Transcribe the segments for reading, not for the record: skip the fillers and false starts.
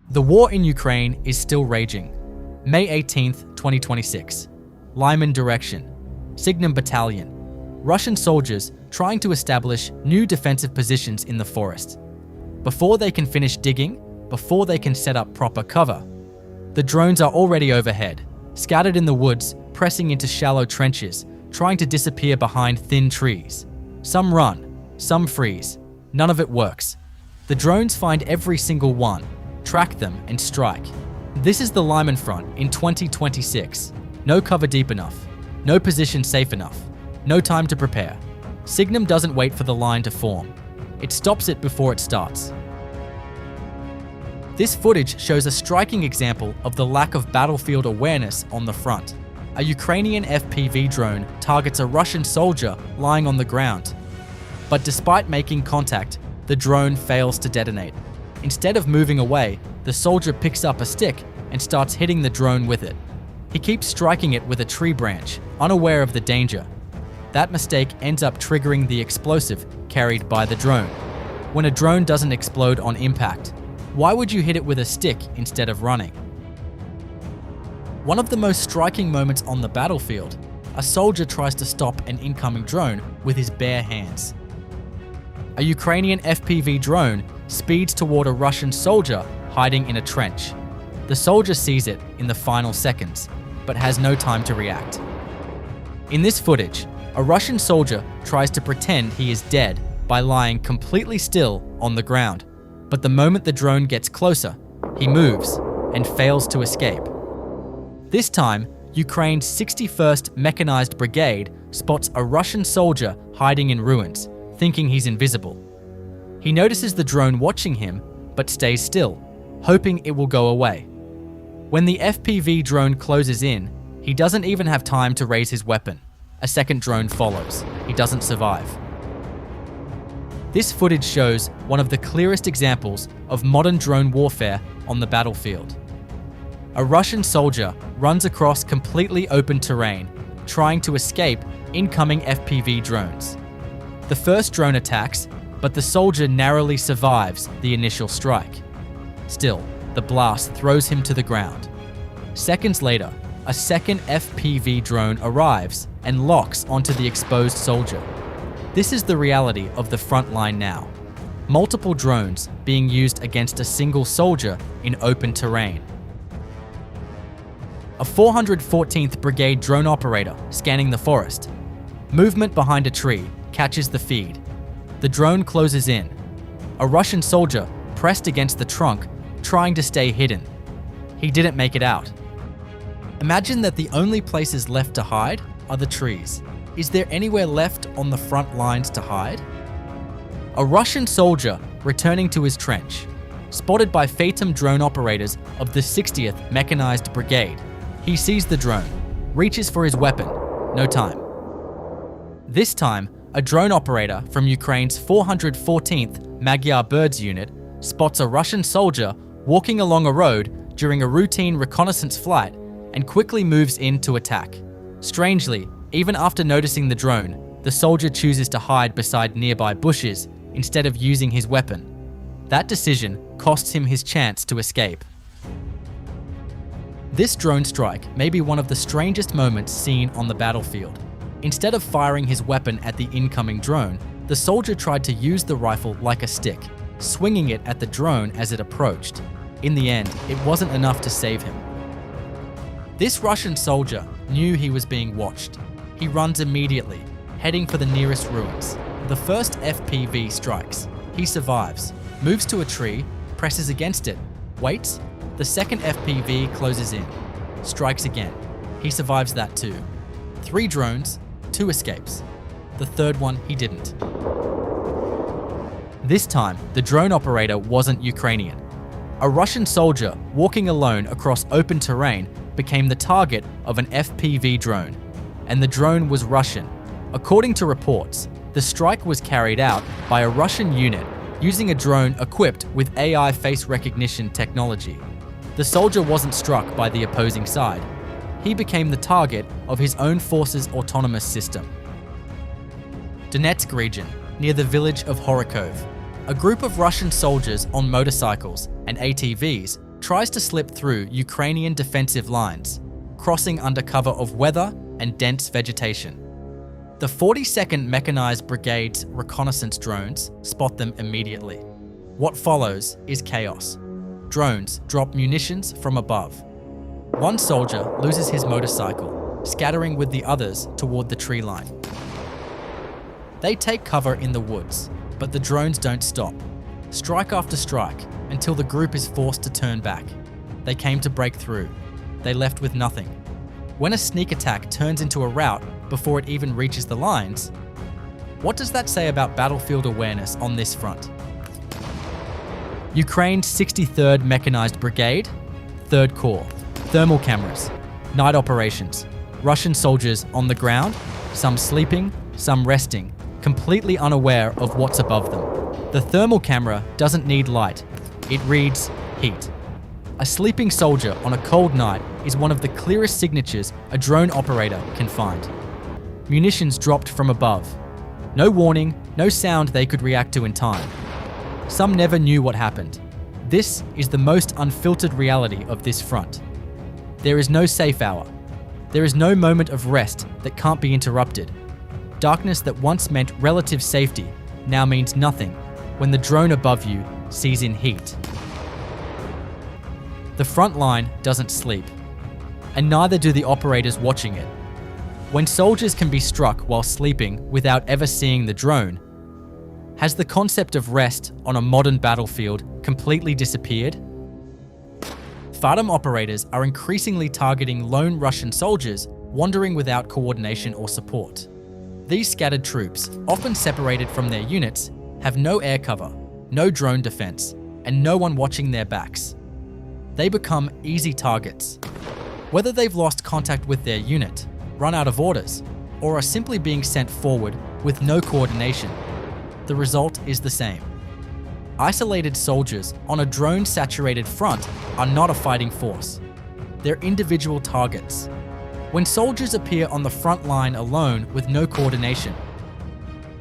The war in Ukraine is still raging. May 18th, 2026. Lyman direction. Signum Battalion. Russian soldiers trying to establish new defensive positions in the forest. Before they can finish digging, before they can set up proper cover, the drones are already overhead, scattered in the woods, pressing into shallow trenches, trying to disappear behind thin trees. Some run, some freeze. None of it works. The drones find every single one, track them, and strike. This is the Lyman front in 2026. No cover deep enough. No position safe enough. No time to prepare. Signum doesn't wait for the line to form. It stops it before it starts. This footage shows a striking example of the lack of battlefield awareness on the front. A Ukrainian FPV drone targets a Russian soldier lying on the ground. But despite making contact, the drone fails to detonate. Instead of moving away, the soldier picks up a stick and starts hitting the drone with it. He keeps striking it with a tree branch, unaware of the danger. That mistake ends up triggering the explosive carried by the drone. When a drone doesn't explode on impact, why would you hit it with a stick instead of running? One of the most striking moments on the battlefield, a soldier tries to stop an incoming drone with his bare hands. A Ukrainian FPV drone speeds toward a Russian soldier hiding in a trench. The soldier sees it in the final seconds, but has no time to react. In this footage, a Russian soldier tries to pretend he is dead by lying completely still on the ground. But the moment the drone gets closer, he moves and fails to escape. This time, Ukraine's 61st Mechanized Brigade spots a Russian soldier hiding in ruins, thinking he's invisible. He notices the drone watching him, but stays still, hoping it will go away. When the FPV drone closes in, he doesn't even have time to raise his weapon. A second drone follows. He doesn't survive. This footage shows one of the clearest examples of modern drone warfare on the battlefield. A Russian soldier runs across completely open terrain, trying to escape incoming FPV drones. The first drone attacks, but the soldier narrowly survives the initial strike. Still, the blast throws him to the ground. Seconds later, a second FPV drone arrives and locks onto the exposed soldier. This is the reality of the front line now. Multiple drones being used against a single soldier in open terrain. A 414th Brigade drone operator scanning the forest. Movement behind a tree catches the feed. The drone closes in. A Russian soldier pressed against the trunk, trying to stay hidden. He didn't make it out. Imagine that the only places left to hide are the trees. Is there anywhere left on the front lines to hide? A Russian soldier returning to his trench, spotted by fatum drone operators of the 60th Mechanized Brigade. He sees the drone, reaches for his weapon. No time. This time, a drone operator from Ukraine's 414th Magyar Birds unit spots a Russian soldier walking along a road during a routine reconnaissance flight and quickly moves in to attack. Strangely, even after noticing the drone, the soldier chooses to hide beside nearby bushes instead of using his weapon. That decision costs him his chance to escape. This drone strike may be one of the strangest moments seen on the battlefield. Instead of firing his weapon at the incoming drone, the soldier tried to use the rifle like a stick, swinging it at the drone as it approached. In the end, it wasn't enough to save him. This Russian soldier knew he was being watched. He runs immediately, heading for the nearest ruins. The first FPV strikes. He survives, moves to a tree, presses against it, waits. The second FPV closes in, strikes again. He survives that too. 3 drones, 2 escapes. The third one he didn't. This time, the drone operator wasn't Ukrainian. A Russian soldier walking alone across open terrain became the target of an FPV drone, and the drone was Russian. According to reports, the strike was carried out by a Russian unit using a drone equipped with AI face recognition technology. The soldier wasn't struck by the opposing side. He became the target of his own force's autonomous system. Donetsk region, near the village of Horokov. A group of Russian soldiers on motorcycles and ATVs tries to slip through Ukrainian defensive lines, crossing under cover of weather and dense vegetation. The 42nd Mechanized Brigade's reconnaissance drones spot them immediately. What follows is chaos. Drones drop munitions from above. One soldier loses his motorcycle, scattering with the others toward the tree line. They take cover in the woods, but the drones don't stop. Strike after strike, until the group is forced to turn back. They came to break through. They left with nothing. When a sneak attack turns into a rout before it even reaches the lines, what does that say about battlefield awareness on this front? Ukraine's 63rd Mechanized Brigade, 3rd Corps, thermal cameras, night operations, Russian soldiers on the ground, some sleeping, some resting, completely unaware of what's above them. The thermal camera doesn't need light. It reads heat. A sleeping soldier on a cold night is one of the clearest signatures a drone operator can find. Munitions dropped from above. No warning, no sound they could react to in time. Some never knew what happened. This is the most unfiltered reality of this front. There is no safe hour. There is no moment of rest that can't be interrupted. Darkness that once meant relative safety now means nothing when the drone above you sees in heat. The front line doesn't sleep, and neither do the operators watching it. When soldiers can be struck while sleeping without ever seeing the drone, has the concept of rest on a modern battlefield completely disappeared? Fatum operators are increasingly targeting lone Russian soldiers wandering without coordination or support. These scattered troops, often separated from their units, have no air cover, no drone defense, and no one watching their backs. They become easy targets. Whether they've lost contact with their unit, run out of orders, or are simply being sent forward with no coordination, the result is the same. Isolated soldiers on a drone-saturated front are not a fighting force. They're individual targets. When soldiers appear on the front line alone with no coordination,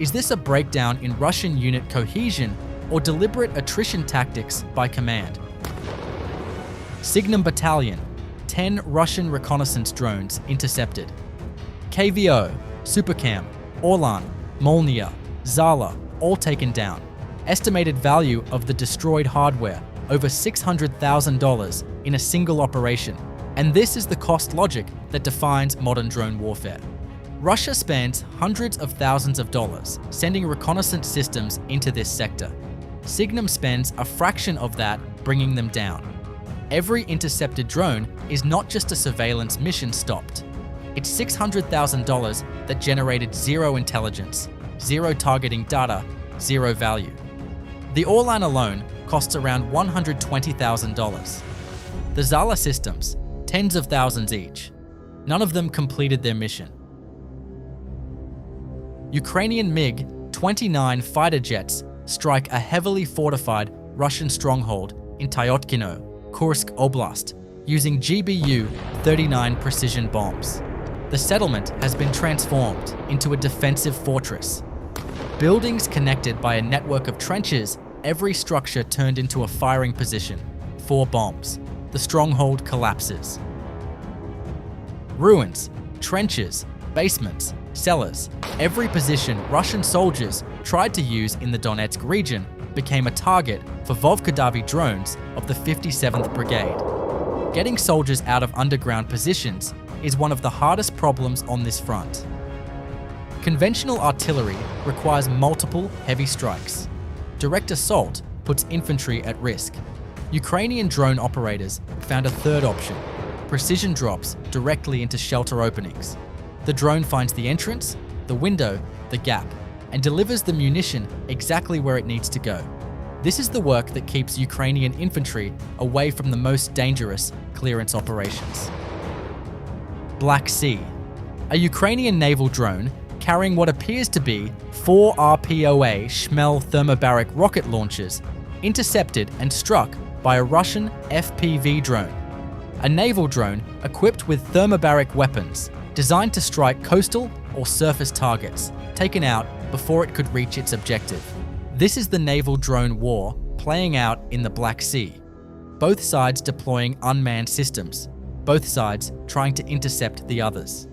is this a breakdown in Russian unit cohesion or deliberate attrition tactics by command? Signum Battalion, 10 Russian reconnaissance drones intercepted. KVO, Supercam, Orlan, Molnia, Zala, all taken down. Estimated value of the destroyed hardware, over $600,000 in a single operation. And this is the cost logic that defines modern drone warfare. Russia spends hundreds of thousands of dollars sending reconnaissance systems into this sector. Signum spends a fraction of that bringing them down. Every intercepted drone is not just a surveillance mission stopped. It's $600,000 that generated zero intelligence, zero targeting data, zero value. The Orlan alone costs around $120,000. The Zala systems, tens of thousands each. None of them completed their mission. Ukrainian MiG-29 fighter jets strike a heavily fortified Russian stronghold in Tyotkino, Kursk Oblast, using GBU-39 precision bombs. The settlement has been transformed into a defensive fortress. Buildings connected by a network of trenches, every structure turned into a firing position. 4 bombs. The stronghold collapses. Ruins, trenches, basements, cellars, every position Russian soldiers tried to use in the Donetsk region became a target for Vovkadavi drones of the 57th Brigade. Getting soldiers out of underground positions is one of the hardest problems on this front. Conventional artillery requires multiple heavy strikes. Direct assault puts infantry at risk. Ukrainian drone operators found a third option: precision drops directly into shelter openings. The drone finds the entrance, the window, the gap, and delivers the munition exactly where it needs to go. This is the work that keeps Ukrainian infantry away from the most dangerous clearance operations. Black Sea. A Ukrainian naval drone carrying what appears to be 4 RPOA Shmel thermobaric rocket launchers intercepted and struck by a Russian FPV drone. A naval drone equipped with thermobaric weapons designed to strike coastal or surface targets, taken out before it could reach its objective. This is the naval drone war playing out in the Black Sea. both sides deploying unmanned systems, both sides trying to intercept the others.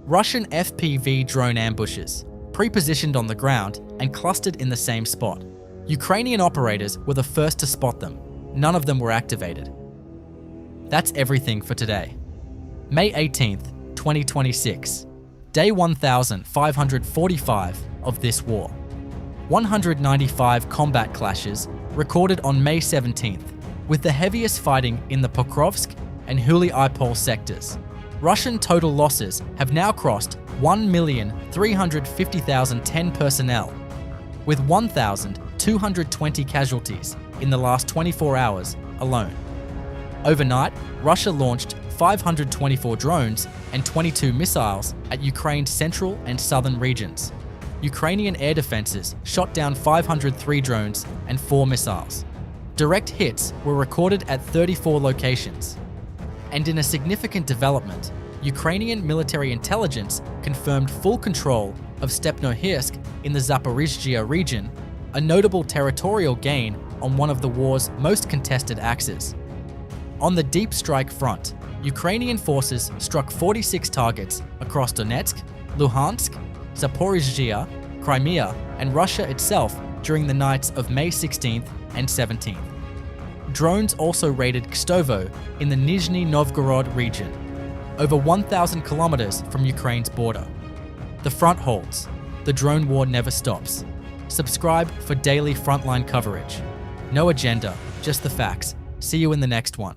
Russian FPV drone ambushes, pre-positioned on the ground and clustered in the same spot. Ukrainian operators were the first to spot them. None of them were activated. That's everything for today. May 18th, 2026. Day 1545 of this war. 195 combat clashes recorded on May 17th, with the heaviest fighting in the Pokrovsk and Huli-Ipol sectors. Russian total losses have now crossed 1,350,010 personnel, with 1,220 casualties in the last 24 hours alone. Overnight, Russia launched 524 drones and 22 missiles at Ukraine's central and southern regions. Ukrainian air defenses shot down 503 drones and 4 missiles. Direct hits were recorded at 34 locations. And in a significant development, Ukrainian military intelligence confirmed full control of Stepnohirsk in the Zaporizhzhia region, a notable territorial gain on one of the war's most contested axes. On the deep strike front, Ukrainian forces struck 46 targets across Donetsk, Luhansk, Zaporizhzhia, Crimea, and Russia itself during the nights of May 16th and 17th. Drones also raided Kstovo in the Nizhny Novgorod region, over 1,000 kilometers from Ukraine's border. The front holds. The drone war never stops. Subscribe for daily Frontline coverage. No agenda, just the facts. See you in the next one.